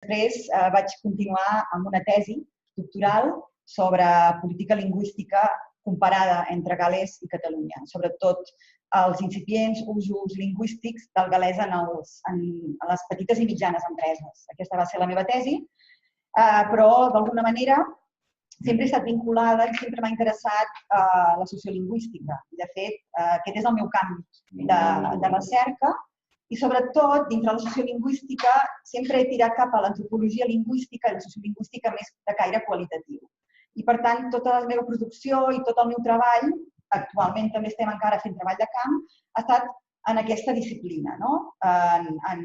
Després vaig continuar amb una tesi doctoral sobre política lingüística comparada entre Gal·les i Catalunya, sobretot els incipients usos lingüístics del gal·lès en les petites i mitjanes empreses. Aquesta va ser la meva tesi, però d'alguna manera sempre he estat vinculada i sempre m'ha interessat la sociolingüística. De fet, aquest és el meu camp de recerca i, sobretot, dintre la sociolingüística sempre he tirat cap a l'antropologia lingüística i la sociolingüística més de caire qualitatiu. I, per tant, tota la meva producció i tot el meu treball, actualment també estem encara fent treball de camp, ha estat en aquesta disciplina, en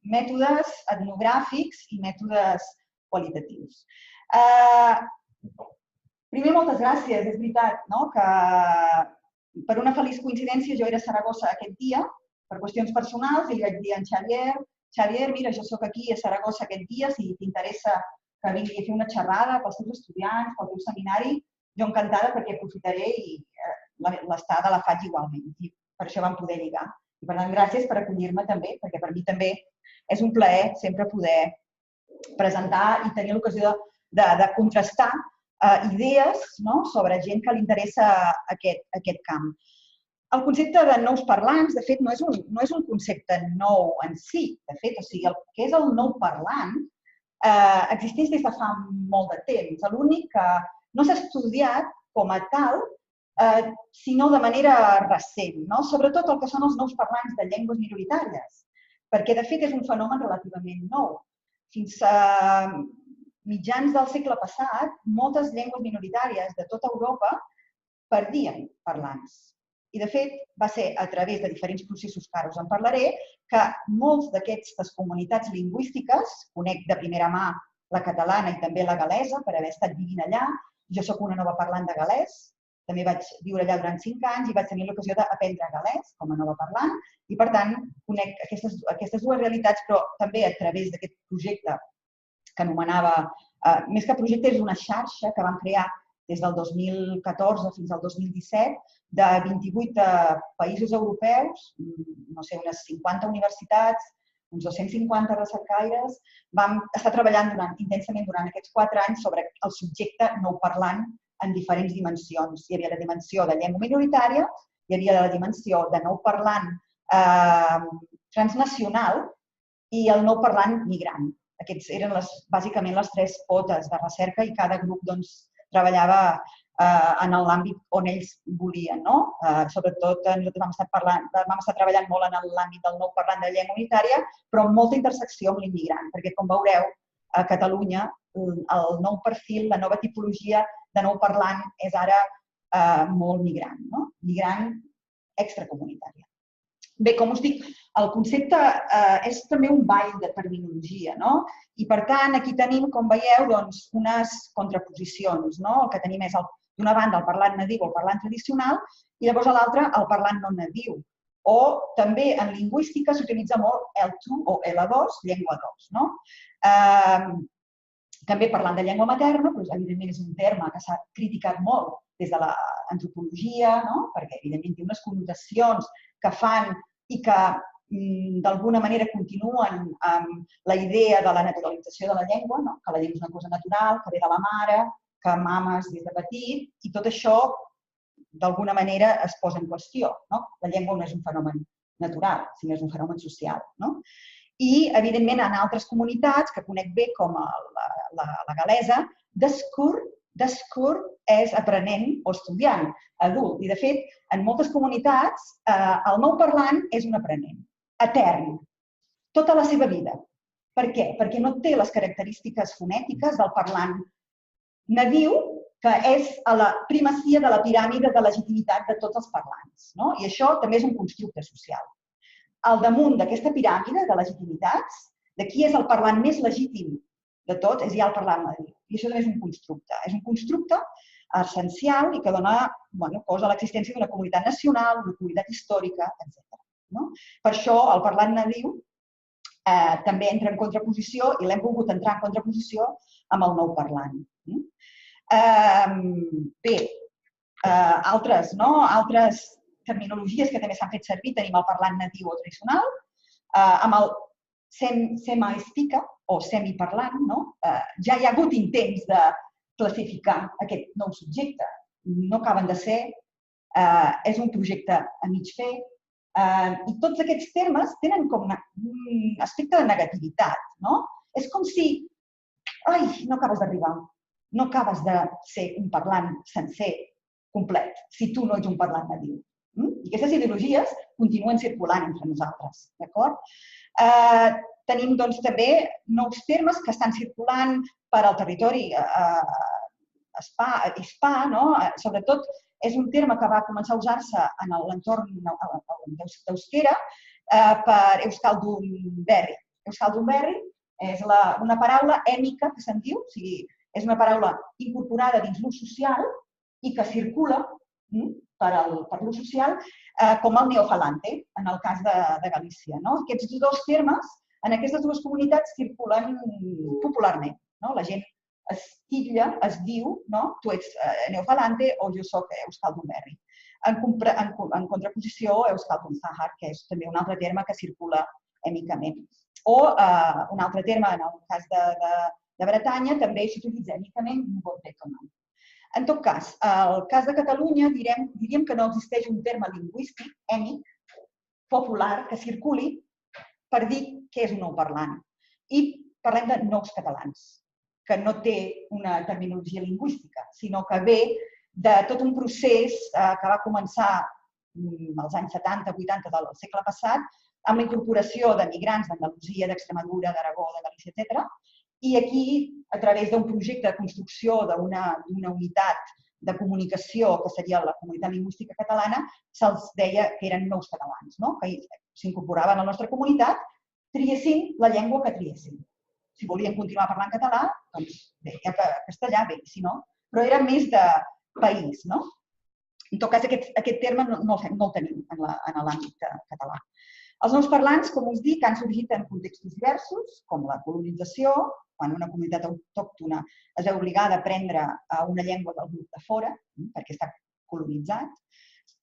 mètodes etnogràfics i mètodes qualitatius. Primer, moltes gràcies. És veritat que per una feliç coincidència jo era a Saragossa aquest dia, per qüestions personals, i li vaig dir a en Xavier, mira, jo soc aquí a Saragossa aquest dia, si t'interessa que vingui a fer una xerrada pels teus estudiants, pel teu seminari, jo encantada perquè aprofitaré i l'estada la faig igualment. I per això vam poder lligar. I per tant, gràcies per acollir-me també, perquè per mi també és un plaer sempre poder presentar i tenir l'ocasió de contrastar idees sobre gent que li interessa aquest camp. El concepte de nous parlants, de fet, no és un concepte nou en si. De fet, o sigui, el que és el nou parlant existeix des de fa molt de temps. L'únic que no s'ha estudiat com a tal, sinó de manera recent, sobretot el que són els nous parlants de llengües minoritàries, perquè, de fet, és un fenomen relativament nou. Fins a mitjans del segle passat, moltes llengües minoritàries de tota Europa perdien parlants. I, de fet, va ser a través de diferents processos que ara us en parlaré que molts d'aquestes comunitats lingüístiques, conec de primera mà la catalana i també la gal·lesa per haver estat vivint allà, jo soc una nova parlant de gal·lès, també vaig viure allà durant 5 anys i vaig tenir l'ocasió d'aprendre gal·lès com a nova parlant i, per tant, conec aquestes dues realitats, però també a través d'aquest projecte que anomenava, més que projecte, és una xarxa que vam crear des del 2014 fins al 2017, de 28 països europeus, no sé, unes 50 universitats, uns 250 recercaires. Vam estar treballant intensament durant aquests 4 anys sobre el subjecte nou parlant en diferents dimensions. Hi havia la dimensió de llengua minoritària, hi havia la dimensió de nou parlant transnacional i el nou parlant migrant. Aquests eren bàsicament les 3 potes de recerca i cada grup treballava en l'àmbit on ells volien. Sobretot, nosaltres vam estar treballant molt en l'àmbit del nou parlant de llengua minoritària, però amb molta intersecció amb l'immigrant, perquè, com veureu, a Catalunya el nou perfil, la nova tipologia de nou parlant és ara molt migrant, migrant extracomunitària. Bé, com us dic, el concepte és també un ball de terminologia, i per tant aquí tenim, com veieu, unes contraposicions. El que tenim és, d'una banda, el parlant nadiu o el parlant tradicional i llavors a l'altra el parlant no nadiu. O també en lingüística s'utilitza molt L2 o L2, llengua 2. També parlant de llengua materna, però evidentment és un terme que s'ha criticat molt des de l'antropologia, perquè evidentment té unes connotacions que fan i que d'alguna manera continuen amb la idea de la naturalització de la llengua, que la llengua és una cosa natural, que ve de la mare, que mames des de petit, i tot això d'alguna manera es posa en qüestió. La llengua no és un fenomen natural, sinó és un fenomen social. I, evidentment, en altres comunitats, que conec bé com la gal·lesa, descur és aprenent o estudiant, adult. I, de fet, en moltes comunitats, el nou parlant és un aprenent, etern, tota la seva vida. Per què? Perquè no té les característiques fonètiques del parlant nadiu, que és a la primacia de la piràmide de legitimitat de tots els parlants. I això també és un constructe social. Al damunt d'aquesta piràmide de legitimitats, de qui és el parlant més legítim de tots, és ja el parlant nadiu. I això també és un constructe. És un constructe essencial i que dona cos a l'existència d'una comunitat nacional, una comunitat històrica, etc. Per això el parlant nadiu també entra en contraposició i l'hem volgut entrar en contraposició amb el nou parlant. Bé, altres terminologies que també s'han fet servir, tenim el parlant natiu o tradicional, amb el semi-speaker o semiparlant, ja hi ha hagut intents de classificar aquest nou subjecte. No acaben de ser, és un projecte a mig fer, i tots aquests termes tenen com un aspecte de negativitat. És com si, ai, no acabes d'arribar, no acabes de ser un parlant sencer, complet, si tu no ets un parlant nadiu. I aquestes ideologies continuen circulant entre nosaltres, d'acord? Tenim també nous termes que estan circulant per al territori hispà, sobretot és un terme que va començar a usar-se en l'entorn d'Euskera per Euskaldun Berri. Euskaldun Berri és una paraula èmica que se'n diu, o sigui, és una paraula incorporada dins l'ús social i que circula per l'ús social com el neofalante, en el cas de Galícia. Aquests dos termes, en aquestes dues comunitats, circulen popularment. La gent es titlla, es diu, tu ets neofalante o jo soc Euskaldun Berri. En contraposició, Euskaldun Zahar, que és també un altre terme que circula èmicament. O un altre terme, en el cas de Bretanya, també s'utilitza èmicament Nouveau-Bretonnant. En tot cas, al cas de Catalunya, diríem que no existeix un terme lingüístic, èmic, popular, que circuli per dir què és un nou parlant. I parlem de nous catalans, que no té una terminologia lingüística, sinó que ve de tot un procés que va començar als anys 70-80 del segle passat, amb la incorporació de migrants d'Andalusia, d'Extremadura, d'Aragó, de Galícia, etc. I aquí, a través d'un projecte de construcció d'una unitat de comunicació, que seria la comunitat lingüística catalana, se'ls deia que eren nous catalans, que s'incorporaven a la nostra comunitat, triessin la llengua que triessin. Si volien continuar parlant català, doncs bé, ja que castellà, bé, si no, però era més de país. En tot cas, aquest terme no el tenim en l'àmbit català. Els nous parlants, com us dic, han sorgit en contextos diversos, com la colonització, quan una comunitat autòctona es veu obligada a aprendre una llengua del grup de fora, perquè està colonitzat,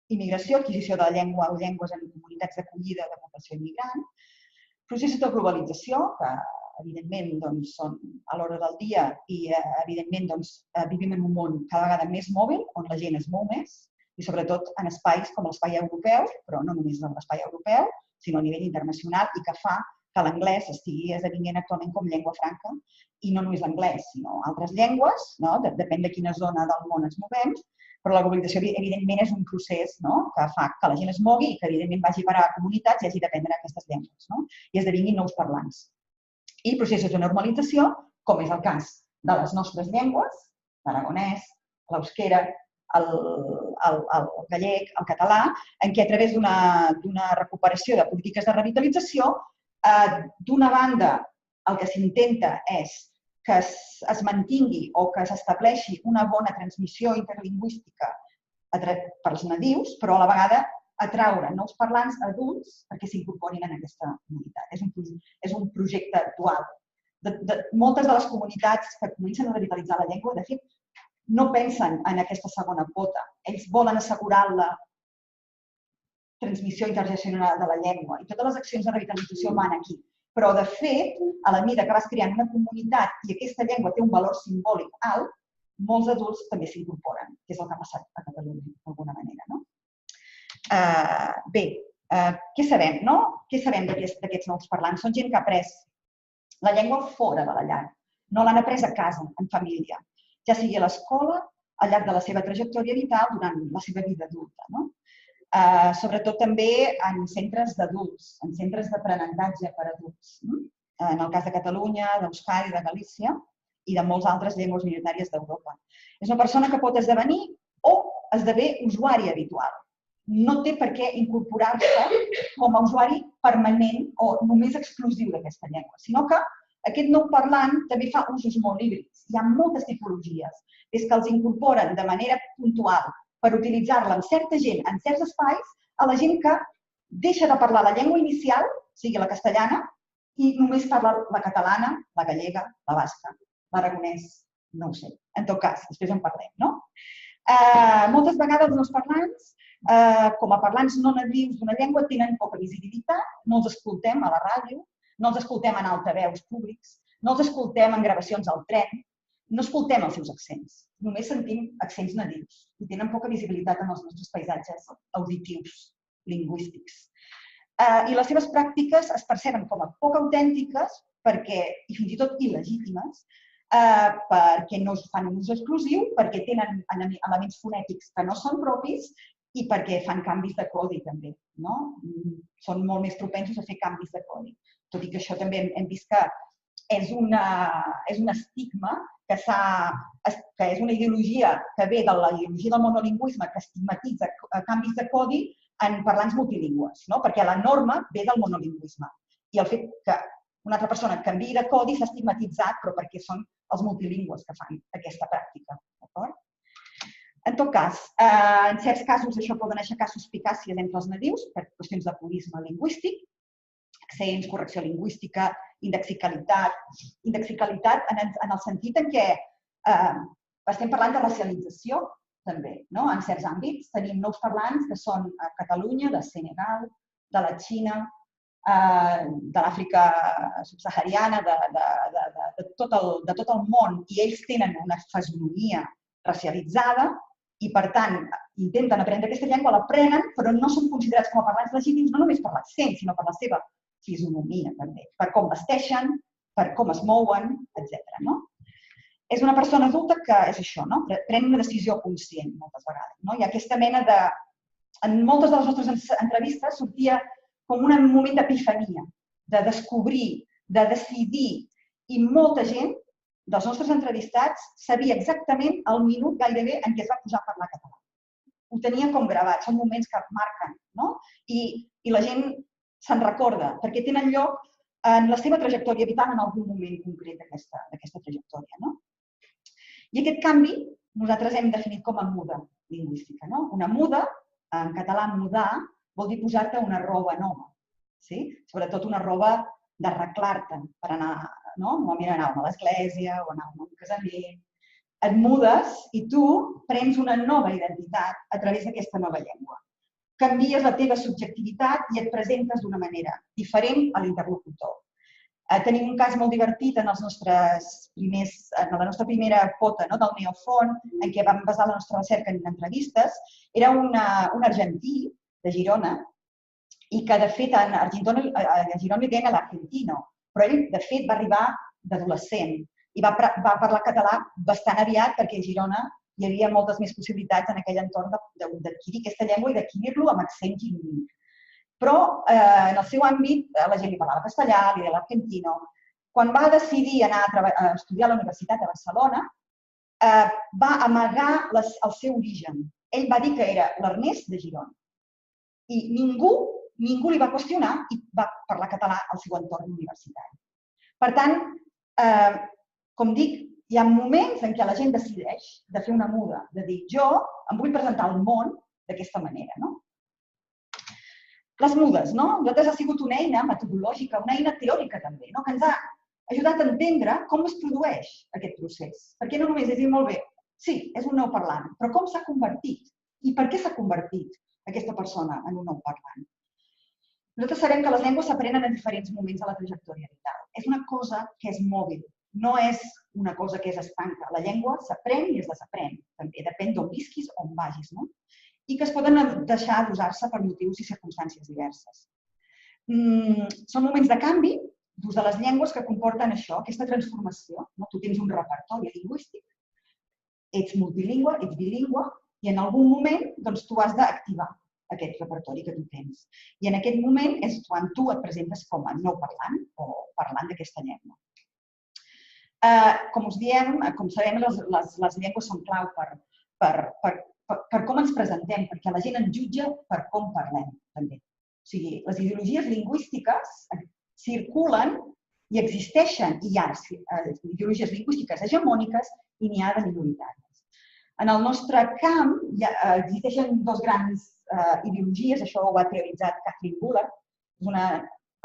immigració, adquisició de llengua o llengües en comunitats d'acollida de població immigrant, processos de globalització, que evidentment són a l'hora del dia i evidentment vivim en un món cada vegada més mòbil, on la gent es mou més, i sobretot en espais com l'espai europeu, però no només en l'espai europeu, sinó a nivell internacional, i que fa que l'anglès estigui esdevenint actualment com llengua franca, i no només l'anglès, sinó altres llengües, depèn de quina zona del món ens movem, però la globalització, evidentment, és un procés que fa que la gent es mogui i que, evidentment, vagi a parar a comunitats i hagi d'aprendre aquestes llengües i esdevinguin nous parlants. I processos de normalització, com és el cas de les nostres llengües, l'aragonès, l'euskera, el gallec, el català, en què a través d'una recuperació de polítiques de revitalització, d'una banda, el que s'intenta és que es mantingui o que s'estableixi una bona transmissió interlingüística per als nadius, però a la vegada atraure nous parlants adults perquè s'incorporin en aquesta comunitat. És un projecte dual. Moltes de les comunitats que comencen a revitalitzar la llengua, de fet, no pensen en aquesta segona pota. Ells volen assegurar la transmissió intergeneracional de la llengua i totes les accions de revitalització van aquí. Però, de fet, a la mida que vas creant una comunitat i aquesta llengua té un valor simbòlic alt, molts adults també s'incorporen, que és el que ha passat a Catalunya, d'alguna manera. Bé, què sabem? Què sabem d'aquests nous parlants? Són gent que ha après la llengua fora de la llar. No l'han après a casa, en família, ja sigui a l'escola, al llarg de la seva trajectòria vital, durant la seva vida adulta. Sobretot també en centres d'adults, en centres d'aprenentatge per adults. En el cas de Catalunya, d'Euskadi, de Galícia i de moltes altres llengües minoritàries d'Europa. És una persona que pot esdevenir o esdevé usuari habitual. No té per què incorporar-se com a usuari permanent o només exclusiu d'aquesta llengua, sinó que aquest nou parlant també fa usos molt híbrids. Hi ha moltes tipologies. És que els incorporen de manera puntual per utilitzar-la amb certa gent, en certs espais, a la gent que deixa de parlar la llengua inicial, sigui la castellana, i només parla la catalana, la gallega, la basca, l'aragonès, no ho sé. En tot cas, després en parlem. Moltes vegades els parlants, com a parlants no nadius d'una llengua, tenen poca visibilitat, no els escoltem a la ràdio, no els escoltem en altaveus públics, no els escoltem en gravacions al tren, no escoltem els seus accents, només sentim accents nadius i tenen poca visibilitat en els nostres paisatges auditius, lingüístics. I les seves pràctiques es perceben com a poc autèntiques i fins i tot il·legítimes, perquè no fan un ús exclusiu, perquè tenen elements fonètics que no són propis i perquè fan canvis de codi també. Són molt més propensos a fer canvis de codi. Tot i que això també hem vist que és un estigma, que és una ideologia que ve de la ideologia del monolingüisme que estigmatitza canvis de codi en parlants multilingües, perquè la norma ve del monolingüisme. I el fet que una altra persona canviï de codi s'ha estigmatitzat, però perquè són els multilingües que fan aquesta pràctica. En tot cas, en certs casos això poden aixecar suspicàcies entre els nadius per qüestions de purisme lingüístic, accents, correcció lingüística, indexicalitat. Indexicalitat en el sentit en què estem parlant de racialització, també. En certs àmbits tenim nous parlants que són a Catalunya, de Senegal, de la Xina, de l'Àfrica subsahariana, de tot el món, i ells tenen una fisonomia racialitzada i, per tant, intenten aprendre aquesta llengua, l'aprenen, però no són considerats com a parlants legítims no només per l'accent, sinó per la seva fisonomia, també, per com vesteixen, per com es mouen, etc. És una persona adulta que és això, pren una decisió conscient moltes vegades. Hi ha aquesta mena de... En moltes de les nostres entrevistes sortia com un moment d'epifania, de descobrir, de decidir, i molta gent dels nostres entrevistats sabia exactament el minut gairebé en què es va posar a parlar català. Ho tenia com gravat, són moments que marquen, i la gent se'n recorda, perquè tenen lloc en la seva trajectòria vital en algun moment concret d'aquesta trajectòria. I aquest canvi nosaltres hem definit com a muda lingüística. Una muda, en català mudar, vol dir posar-te una roba nova. Sobretot una roba d'arreglar-te per anar, normalment anàvem a l'església o anàvem a un casament. Et mudes i tu prens una nova identitat a través d'aquesta nova llengua. Canvies la teva subjectivitat i et presentes d'una manera diferent a l'interlocutor. Tenim un cas molt divertit en la nostra primera pota del Neofont, en què vam basar la nostra recerca en entrevistes. Era un argentí de Girona, i que, de fet, a Girona li deien l'argentino, però ell, de fet, va arribar d'adolescent i va parlar català bastant aviat perquè a Girona hi havia moltes més possibilitats en aquell entorn d'adquirir aquesta llengua i d'adquirir-lo amb accent gironí. Però en el seu àmbit la gent li parlava castellà, li deia l'argentino. Quan va decidir anar a estudiar a la Universitat de Barcelona, va amagar el seu origen. Ell va dir que era l'Ernest de Girona. I ningú li va qüestionar i va parlar català al seu entorn universitari. Per tant, com dic, hi ha moments en què la gent decideix de fer una muda, de dir jo em vull presentar al món d'aquesta manera. Les mudes, nosaltres ha sigut una eina metodològica, una eina teòrica també, que ens ha ajudat a entendre com es produeix aquest procés. Perquè no només és dir molt bé, sí, és un nou parlant, però com s'ha convertit i per què s'ha convertit aquesta persona en un nou parlant. Nosaltres sabem que les llengües s'aprenen en diferents moments de la trajectòria vital. És una cosa que és mòbil, no és una cosa que és estanca. La llengua s'aprèn i es desaprèn, també depèn d'on visquis o on vagis, i que es poden deixar d'usar-se per motius i circumstàncies diverses. Són moments de canvi d'ús de les llengües que comporten això, aquesta transformació. Tu tens un repertori lingüístic, ets multilingüe, ets bilingüe, i en algun moment tu has d'activar aquest repertori que tu tens. I en aquest moment és quan tu et presentes com a nou parlant o parlant d'aquesta llengua. Com us diem, com sabem, les llengües són clau per com ens presentem, perquè la gent ens jutja per com parlem, també. O sigui, les ideologies lingüístiques circulen i existeixen, i hi ha ideologies lingüístiques hegemòniques i n'hi ha de minoritàries. En el nostre camp existeixen dues grans ideologies, això ho ha teoritzat Katherine Bullard, és una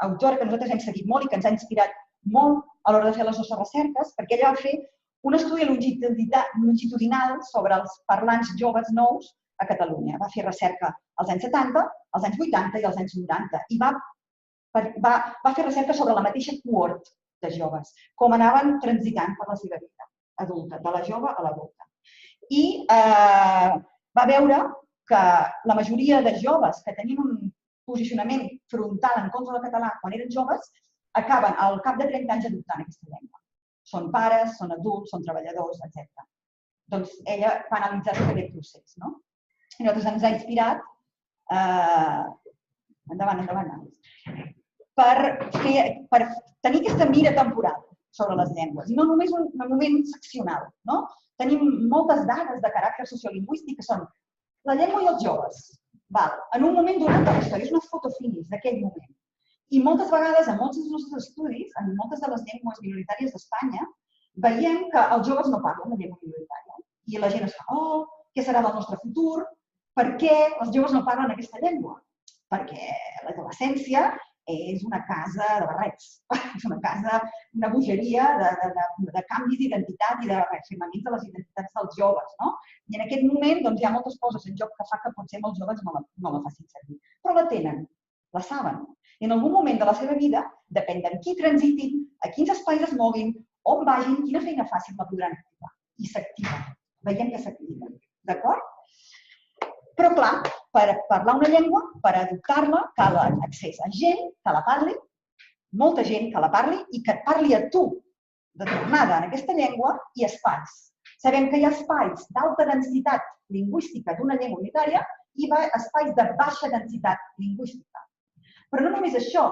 autora que nosaltres hem seguit molt i que ens ha inspirat molt a l'hora de fer les nostres recerques, perquè ella va fer un estudi longitudinal sobre els parlants joves nous a Catalunya. Va fer recerca als anys 70, als anys 80 i als anys 90 i va va fer recerca sobre la mateixa cohort de joves, com anaven transitant per la seva vida adulta, de la jove a l'adulta. I va veure que la majoria de joves que tenien un posicionament frontal en contra del català quan eren joves acaben al cap de 30 anys adoptant aquesta llengua. Són pares, són adults, són treballadors, etc. Doncs ella va analitzar tot aquest procés. I nosaltres ens ha inspirat, per tenir aquesta mira temporal sobre les llengües, i no només un moment seccional. Tenim moltes dades de caràcter sociolingüístic que són la llengua i els joves. En un moment donat de la història, és una foto finis d'aquell moment. I moltes vegades, en molts dels nostres estudis, en moltes de les llengües minoritàries d'Espanya, veiem que els joves no parlen la llengua minoritària. I la gent es fa, què serà del nostre futur? Per què els joves no parlen aquesta llengua? Perquè l'adolescència és una casa de barrets, és una bogeria de canvis d'identitat i de reafirmaments de les identitats dels joves. I en aquest moment hi ha moltes coses en joc que fa que potser molts joves no la facin servir. Però la tenen, la saben. I en algun moment de la seva vida, depèn de qui transitin, a quins espais es moguin, on vagin, quina feina fàcil la podran activar. I s'activa. Veiem que s'activa. D'acord? Però, clar, per parlar una llengua, per adoptar-la, cal accés a gent que la parli, molta gent que la parli i que et parli a tu de tornada en aquesta llengua i espais. Sabem que hi ha espais d'alta densitat lingüística d'una llengua unitària i espais de baixa densitat lingüística. Però no només això.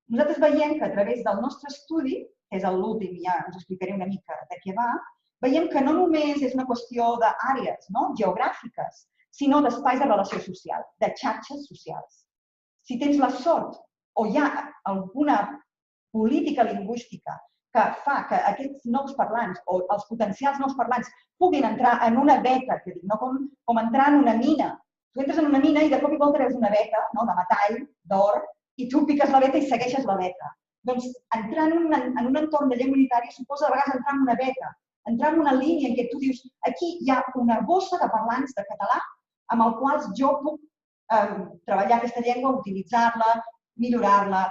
Nosaltres veiem que a través del nostre estudi, que és l'últim, ja us explicaré una mica de què va, veiem que no només és una qüestió d'àrees geogràfiques, sinó d'espais de relació social, de xarxes socials. Si tens la sort o hi ha alguna política lingüística que fa que aquests nous parlants o els potencials nous parlants puguin entrar en una veta, com entrar en una mina. Tu entres en una mina i de cop i volta veus una veta de metall, d'or, i tu piques la veta i segueixes la veta. Doncs entrar en un entorn de llengua unitària suposa a vegades entrar en una veta, entrar en una línia en què tu dius aquí hi ha una bossa de parlants de català amb els quals jo puc treballar aquesta llengua, utilitzar-la, millorar-la,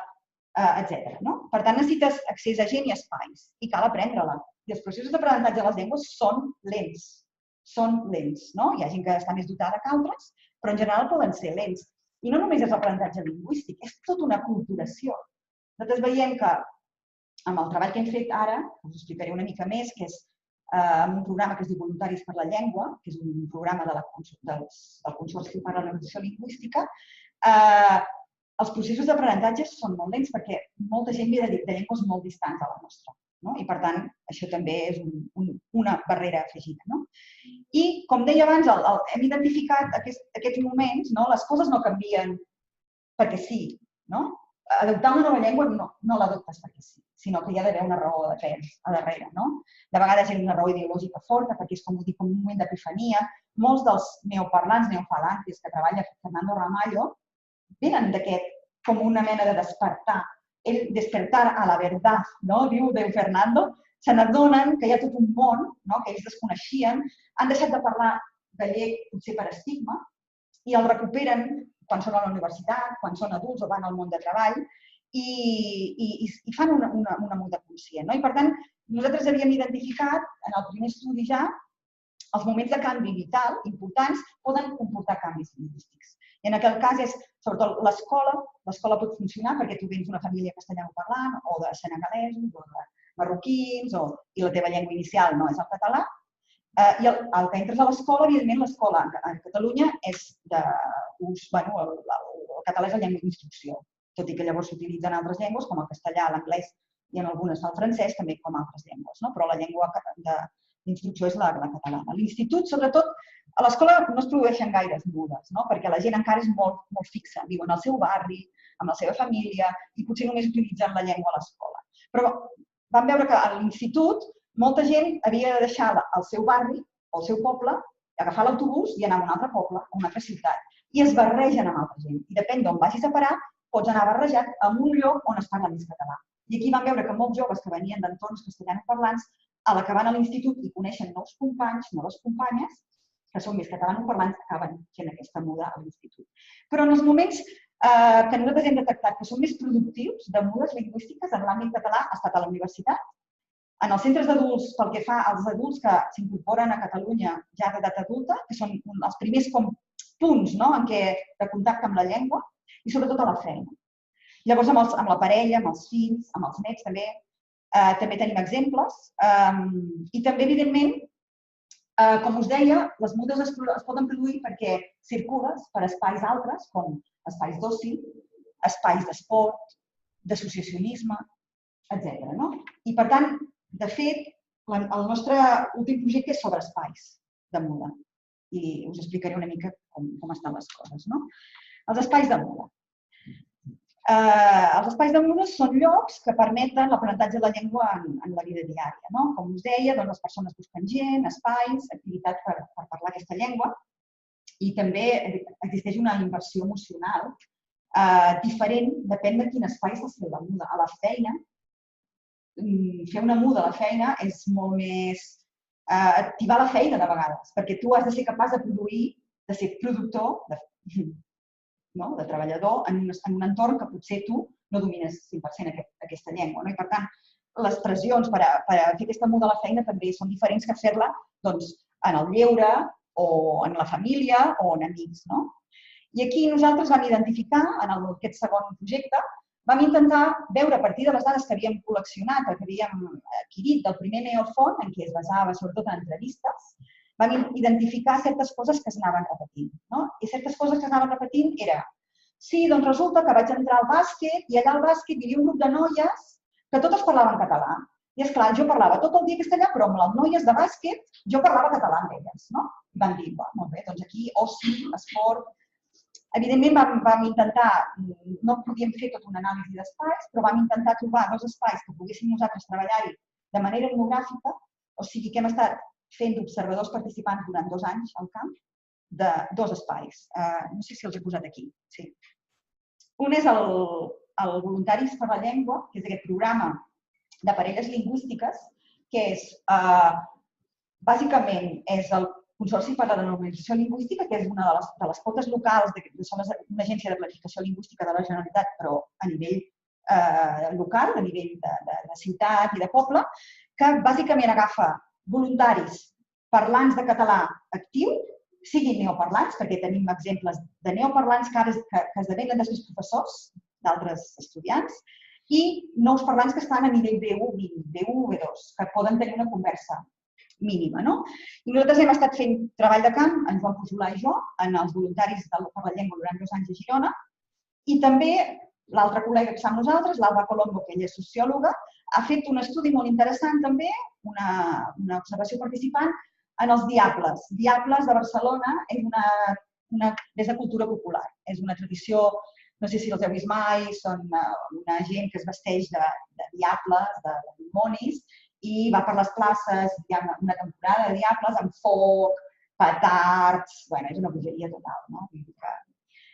etc. Per tant, necessites accés a gent i espais i cal aprendre-la. I els processos d'aprenentatge de les llengües són lents. Són lents. Hi ha gent que està més dotada que altres, però en general poden ser lents. I no només és l'aprenentatge lingüístic, és tota una culturació. Nosaltres veiem que amb el treball que hem fet ara, us explicaré una mica més, que és un programa que es diu Voluntaris per la Llengua, que és un programa del Consorci per a la Normalització Lingüística, els processos d'aprenentatge són molt lents perquè molta gent ve de llengües molt distants a la nostra. I, per tant, això també és una barrera afegida. I, com deia abans, hem identificat aquests moments, les coses no canvien perquè sí. Adoptar una nova llengua no l'adoptes perquè sí, sinó que hi ha d'haver una raó a darrere. De vegades hi ha una raó ideològica forta, perquè és com un moment d'epifania. Molts dels neoparlants, neofalantes que treballa Fernando Ramallo venen d'aquest com una mena de despertar. El despertar a la verdad, diu del Fernando, se n'adonen que hi ha tot un món que ells desconeixien, han deixat de parlar gallec potser per estigma i el recuperen quan són a la universitat, quan són adults o van al món de treball i fan una muda conscient. I, per tant, nosaltres havíem identificat en el primer estudi ja els moments de canvi vital importants poden comportar canvis lingüístics. I en aquest cas és, sobretot, l'escola. L'escola pot funcionar perquè tu vens d'una família castellanoparlant o de senegalesos o de marroquins i la teva llengua inicial no és el català. I el que entres a l'escola, evidentment, l'escola a Catalunya és d'ús, el català és la llengua d'instrucció, tot i que llavors s'utilitzen altres llengües com el castellà, l'anglès i en algunes el francès també com altres llengües, però la llengua d'instrucció és la catalana. A l'institut, sobretot, a l'escola no es produeixen gaires mudes, perquè la gent encara és molt fixa, viuen al seu barri, amb la seva família i potser només utilitzen la llengua a l'escola. Però vam veure que a l'institut molta gent havia de deixar el seu barri o el seu poble, agafar l'autobús i anar a un altre poble, a una altra ciutat. I es barregen amb altra gent. I depèn d'on vagis a parar, pots anar barrejat en un lloc on es parla més català. I aquí vam veure que molts joves que venien d'entorns castellanoparlants, a la que van a l'institut i coneixen nous companys, noves companyes, que són més catalanoparlants, acaben fent aquesta muda a l'institut. Però en els moments que nosaltres hem detectat que són més productius de mudes lingüístiques en l'àmbit català ha estat a la universitat. En els centres d'adults, pel que fa als adults que s'incorporen a Catalunya ja d'edat adulta, que són els primers punts de contacte amb la llengua, i sobretot a la feina. Llavors, amb la parella, amb els fills, amb els nets també tenim exemples. I també, evidentment, com us deia, les mudes es poden produir perquè circules per espais altres, com espais d'oci, espais d'esport, d'associacionisme, etc. I, per tant, de fet, el nostre últim projecte és sobre espais de muda i us explicaré una mica com estan les coses. Els espais de muda. Els espais de muda són llocs que permeten l'aprenentatge de la llengua en la vida diària. Com us deia, les persones busquen gent, espais, activitats per parlar aquesta llengua i també existeix una inversió emocional diferent, depèn de quin espai s'ha fet la muda. A la feina, fer una muda a la feina és molt més activar la feina de vegades, perquè tu has de ser capaç de produir, de ser productor, de treballador en un entorn que potser tu no domines 100% aquesta llengua. I, per tant, les pressions per fer aquesta muda a la feina també són diferents que fer-la en el lleure o en la família o en amics. I aquí nosaltres vam identificar, en aquest segon projecte, vam intentar veure a partir de les dades que havíem col·leccionat, que havíem adquirit del primer Neofont, en què es basava sobretot en entrevistes, vam identificar certes coses que s'anaven repetint. I certes coses que s'anaven repetint era sí, doncs resulta que vaig entrar al bàsquet i allà al bàsquet hi havia un grup de noies que totes parlaven català. I esclar, jo parlava tot el dia castellà, però amb les noies de bàsquet jo parlava català amb elles. I van dir, molt bé, doncs aquí oci, esport. Evidentment vam intentar, no podíem fer tota una anàlisi d'espais, però vam intentar trobar dos espais que poguéssim nosaltres treballar-hi de manera etnogràfica, o sigui que hem estat fent d'observadors participants durant 2 anys al camp, de 2 espais. No sé si els he posat aquí. Sí. Un és el Voluntaris per la Llengua, que és aquest programa de parelles lingüístiques, que és, bàsicament, és el Consorci per a la Normalització Lingüística, que és una de les potes locals, som una agència de planificació lingüística de la Generalitat, però a nivell local, a nivell de ciutat i de poble, que bàsicament agafa voluntaris parlants de català actiu, siguin neoparlants, perquè tenim exemples de neoparlants que esdevenen després professors d'altres estudiants, i nous parlants que estan a nivell B1, B1 o B2, que poden tenir una conversa mínima. I nosaltres hem estat fent treball de camp, en Joan Pujolar i jo, en els voluntaris per la llengua durant 2 anys a Girona, i també l'altre col·lega que està amb nosaltres, l'Alba Colombo, que ella és sociòloga, ha fet un estudi molt interessant també, una observació participant, en els Diables. Diables de Barcelona és de cultura popular. És una tradició, no sé si els heu vist mai, són una gent que es vesteix de diables, de dimonis, i va per les places, hi ha una temporada de diables amb foc, petards, és una bogeria total.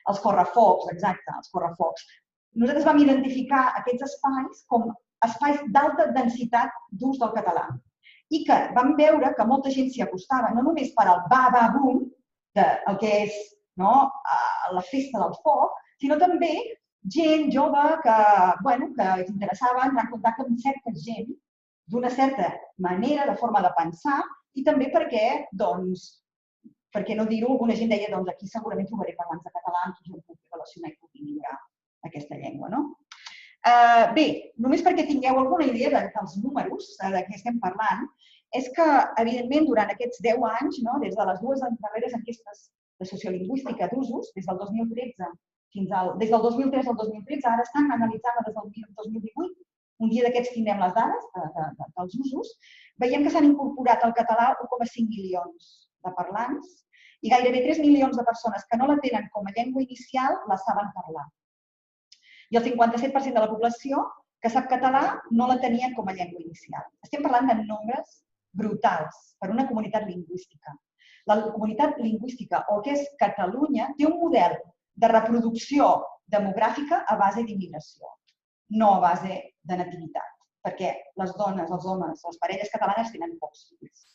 Els correfocs, exacte, els correfocs. Nosaltres vam identificar aquests espais com espais d'alta densitat d'ús del català i que vam veure que molta gent s'hi acostava, no només per al ba-ba-bum, el que és la festa del foc, sinó també gent jove que es interessava en entrar en contacte amb certa gent d'una certa manera, de forma de pensar, i també perquè, per què no dir-ho, alguna gent deia, aquí segurament trobaré parlants de català amb qui jo em puc relacionar i pugui millorar aquesta llengua. Bé, només perquè tingueu alguna idea dels números de què estem parlant, és que, evidentment, durant aquests 10 anys, des de les 2 darreres enquestes de sociolingüística d'usos, des del 2003 al 2013, ara estan analitzant des del 2018, un dia d'aquests tindrem les dades dels usos, veiem que s'han incorporat al català 1,5 milions de parlants i gairebé 3 milions de persones que no la tenen com a llengua inicial la saben parlar. I el 57% de la població que sap català no la tenia com a llengua inicial. Estem parlant de nombres brutals per una comunitat lingüística. La comunitat lingüística, o que és Catalunya, té un model de reproducció demogràfica a base d'immigració, no a base de nativitat, perquè les dones, els homes, les parelles catalanes tenen pocs fills.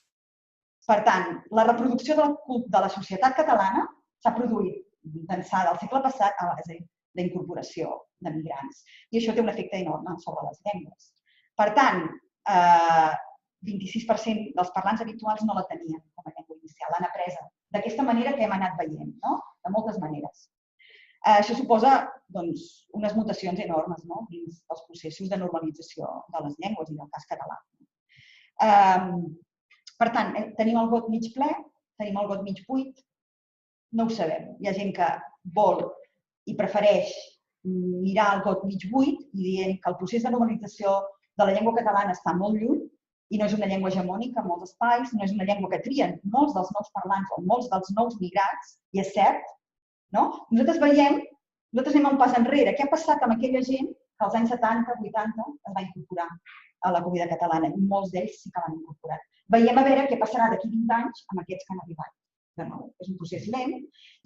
Per tant, la reproducció de la societat catalana s'ha produït d'ençà del segle passat a base d'incorporació de migrants. I això té un efecte enorme sobre les llengües. Per tant, 26% dels parlants habituals no la tenien com a llengua inicial, l'han apresa. D'aquesta manera que hem anat veient, de moltes maneres. Això suposa unes mutacions enormes dins els processos de normalització de les llengües i del cas català. Per tant, tenim el got mig ple, tenim el got mig buit, no ho sabem. Hi ha gent que vol i prefereix mirar el got mig buit i dient que el procés de normalització de la llengua catalana està molt lluny i no és una llengua hegemònica en molts espais, no és una llengua que trien molts dels nous parlants o molts dels nous migrats, i és cert. Nosaltres anem un pas enrere. Què ha passat amb aquella gent que als anys 70, 80 es va incorporar a la comunitat catalana? I molts d'ells sí que l'han incorporat. Veiem a veure què passarà d'aquí 20 anys amb aquests que han arribat. De nou, és un procés lent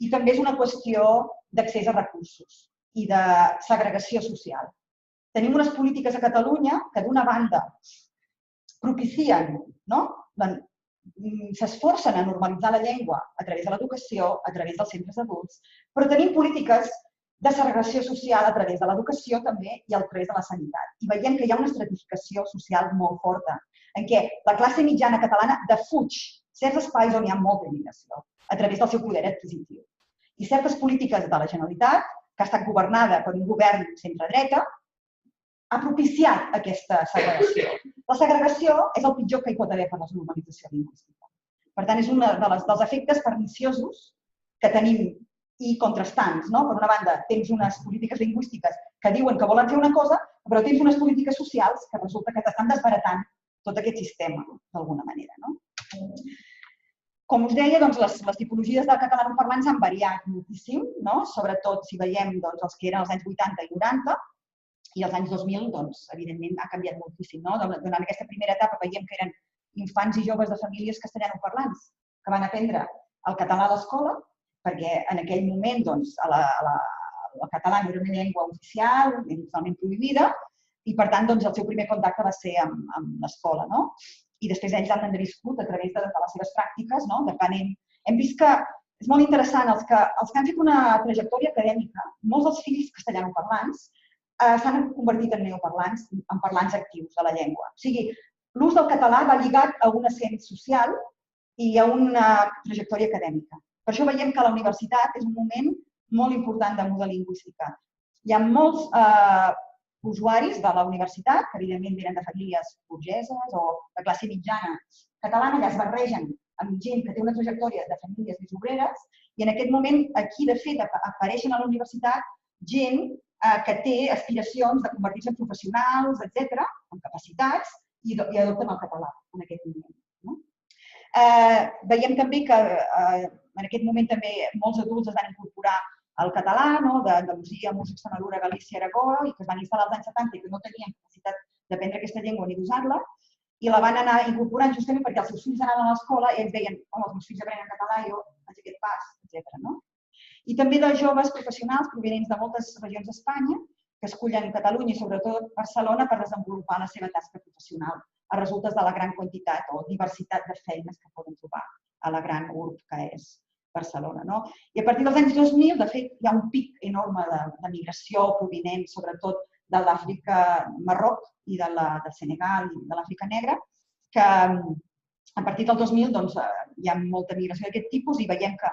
i també és una qüestió d'accés a recursos i de segregació social. Tenim unes polítiques a Catalunya que, d'una banda, propicien, s'esforcen a normalitzar la llengua a través de l'educació, a través dels centres adults, però tenim polítiques de segregació social a través de l'educació també i a través de la sanitat. I veiem que hi ha una estratificació social molt forta, en què la classe mitjana catalana defuig certs espais on hi ha molta immigració a través del seu poder adquisitiu. I certes polítiques de la Generalitat, que ha estat governada per un govern centre-dreta, ha propiciat aquesta segregació. La segregació és el pitjor que hi pot haver per la normalització lingüística. Per tant, és un dels efectes perniciosos que tenim i contrastants. Per una banda, tens unes polítiques lingüístiques que diuen que volen fer una cosa, però tens unes polítiques socials que resulta que t'estan desbaratant tot aquest sistema, d'alguna manera. Com us deia, les tipologies de catalanoparlants han variat moltíssim, sobretot si veiem els que eren als anys 80 i 90, i als anys 2000, evidentment, ha canviat moltíssim. Durant aquesta primera etapa veiem que eren infants i joves de famílies castellanoparlants que van aprendre el català a l'escola, perquè en aquell moment el català no era una llengua oficial, totalment prohibida, i per tant el seu primer contacte va ser amb l'escola. I després ells han endeviscut a través de les seves pràctiques, depenent. Hem vist que és molt interessant, els que han fet una trajectòria acadèmica, molts dels fills castellanoparlants s'han convertit en neoparlants, en parlants actius de la llengua. O sigui, l'ús del català va lligat a un ascens social i a una trajectòria acadèmica. Per això veiem que la universitat és un moment molt important de muda lingüística. Hi ha molts usuaris de la universitat, que evidentment venen de famílies burgeses o de classe mitjana catalana, ja es barregen amb gent que té una trajectòria de famílies més obreres, i en aquest moment aquí, de fet, apareixen a la universitat gent que té aspiracions de convertir-se en professionals, etc., amb capacitats, i adopten el català en aquest moment. Veiem també que en aquest moment també molts adults es van incorporar al català, d'Andalusia, Múrcia, Extremadura, Galícia, Aragó, i que es van instal·lar als anys 70 i que no tenien capacitat d'aprendre aquesta llengua ni d'usar-la, i la van anar incorporant justament perquè els seus fills anaven a l'escola i ells deien, els meus fills aprenen català, jo faig aquest pas, etc. I també de joves professionals provenents de moltes regions d'Espanya que escullen Catalunya i sobretot Barcelona per desenvolupar la seva tasca professional a resultes de la gran quantitat o diversitat de feines que poden trobar a la gran urb que és Barcelona. I a partir dels anys 2000, de fet, hi ha un pic enorme de migració provinent sobretot de l'Àfrica, Marroc i del Senegal i de l'Àfrica Negra, que a partir del 2000 hi ha molta migració d'aquest tipus i veiem que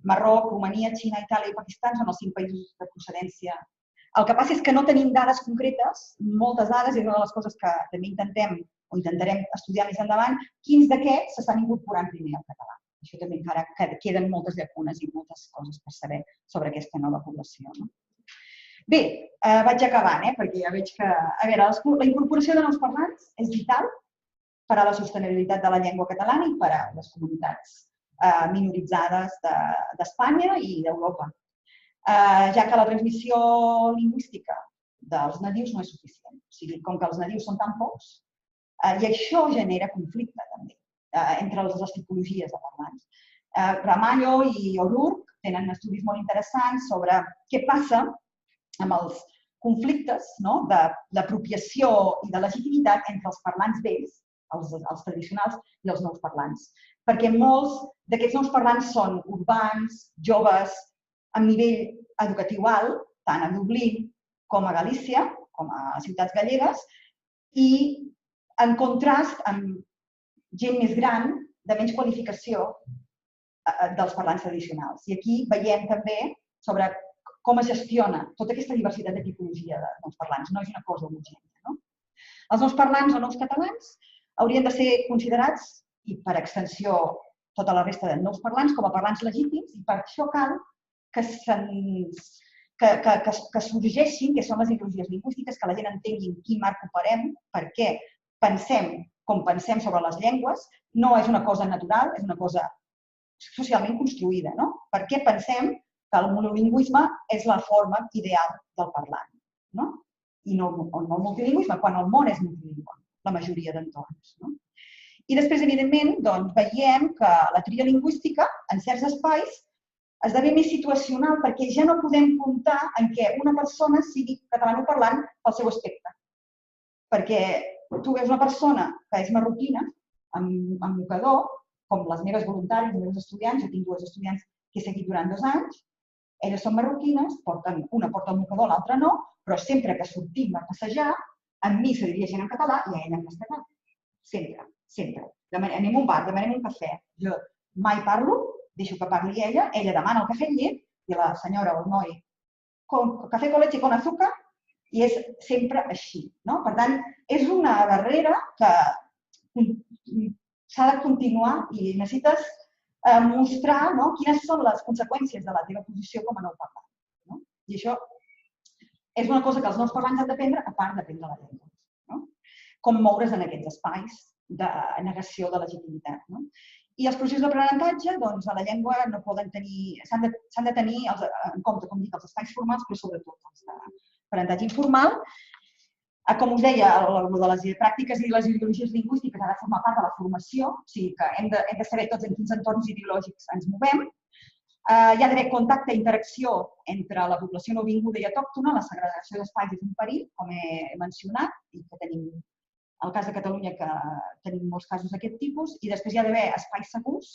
Marroc, Romania, Xina, Itàlia i Pakistan són els 5 països de procedència. El que passa és que no tenim dades concretes, moltes dades, i és una de les coses que també intentarem estudiar més endavant, quins d'aquests s'estan incorporant primer al català. Això també encara queden moltes llacunes i moltes coses per saber sobre aquesta nova població. Bé, vaig acabant, perquè ja veig que... A veure, la incorporació de nous parlants és vital per a la sostenibilitat de la llengua catalana i per a les comunitats minoritzades d'Espanya i d'Europa, ja que la transmissió lingüística dels nadius no és suficient. O sigui, com que els nadius són tan pocs, i això genera conflicte també entre les tipologies de parlants. Ramallo i O'Rourke tenen estudis molt interessants sobre què passa amb els conflictes d'apropiació i de legitimitat entre els parlants vells, els tradicionals, i els nous parlants. Perquè molts d'aquests nous parlants són urbans, joves, amb nivell educatiu alt, tant a Dublín com a Galícia, com a ciutats gallegues, i en contrast amb gent més gran, de menys qualificació dels parlants tradicionals. I aquí veiem també sobre com es gestiona tota aquesta diversitat de tipologia de nous parlants. No és una cosa homogènia. Els nous parlants o nous catalans haurien de ser considerats, i per extensió tota la resta de nous parlants, com a parlants legítims, i per això cal que sorgeixin, que són les ideologies lingüístiques, que la gent entengui en quin marc operem, perquè pensem com pensem sobre les llengües, no és una cosa natural, és una cosa socialment construïda. Per què pensem que el monolingüisme és la forma ideal del parlant? I no el multilingüisme, quan el món és multilingüe, la majoria d'entorns. I després, evidentment, veiem que la tria lingüística, en certs espais, esdevé més situacional perquè ja no podem comptar en què una persona sigui catalanoparlant pel seu aspecte. Perquè tu veus una persona que és marroquina, amb mocador, com les meves voluntàries, els meus estudiants, jo tinc dues estudiants que he seguit durant 2 anys, elles són marroquines, una porta el mocador, l'altra no, però sempre que sortim a passejar, amb mi se dirigeixen en català i a ella en castellà. Sempre, sempre. Anem a un bar, demanem un cafè. Jo mai parlo, deixo que parli ella demana el cafè llet i la senyora o el noi, cafè con leche con azúcar, i és sempre així. Per tant, és una barrera que s'ha de continuar i necessites mostrar quines són les conseqüències de la teva posició com a nou parlant. I això és una cosa que els nous parlants han d'aprendre, a part d'aprendre la llengua. Com moure's en aquests espais de negació de legitimitat. I els processos d'aprenentatge, a la llengua no poden tenir, s'han de tenir en compte, com dic, els espais formals, però sobretot els d'aprenentatge informal. Com us deia, el de les pràctiques i les ideologies lingüístiques ha de formar part de la formació, o sigui que hem de saber tots en quins entorns ideològics ens movem. Hi ha d'haver contacte i interacció entre la població nouvinguda i autòctona, la segregació d'espais és un perill, com he mencionat, i que tenim el cas de Catalunya, que tenim molts casos d'aquest tipus, i després hi ha d'haver espais segurs,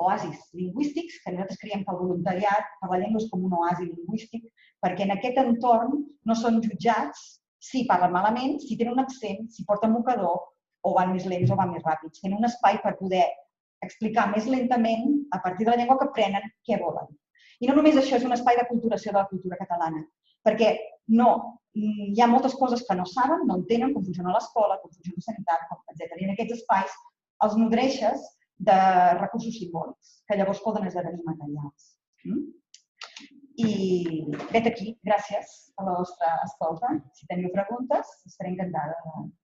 oasis lingüístics, que nosaltres creiem que el voluntariat per la llengua és com un oasi lingüístic, perquè en aquest entorn no són jutjats si parlen malament, si tenen un accent, si porten mocador, o van més lents o van més ràpids. Tenen un espai per poder explicar més lentament, a partir de la llengua que aprenen, què volen. I no només això és un espai de culturació de la cultura catalana, perquè hi ha moltes coses que no saben, no entenen com funciona l'escola, com funciona la sanitat, etc. I en aquests espais els nodreixes de recursos simbòlics, que llavors poden esdevenir materials. I vet aquí, gràcies per la vostra escolta. Si teniu preguntes, estaré encantada de preguntar.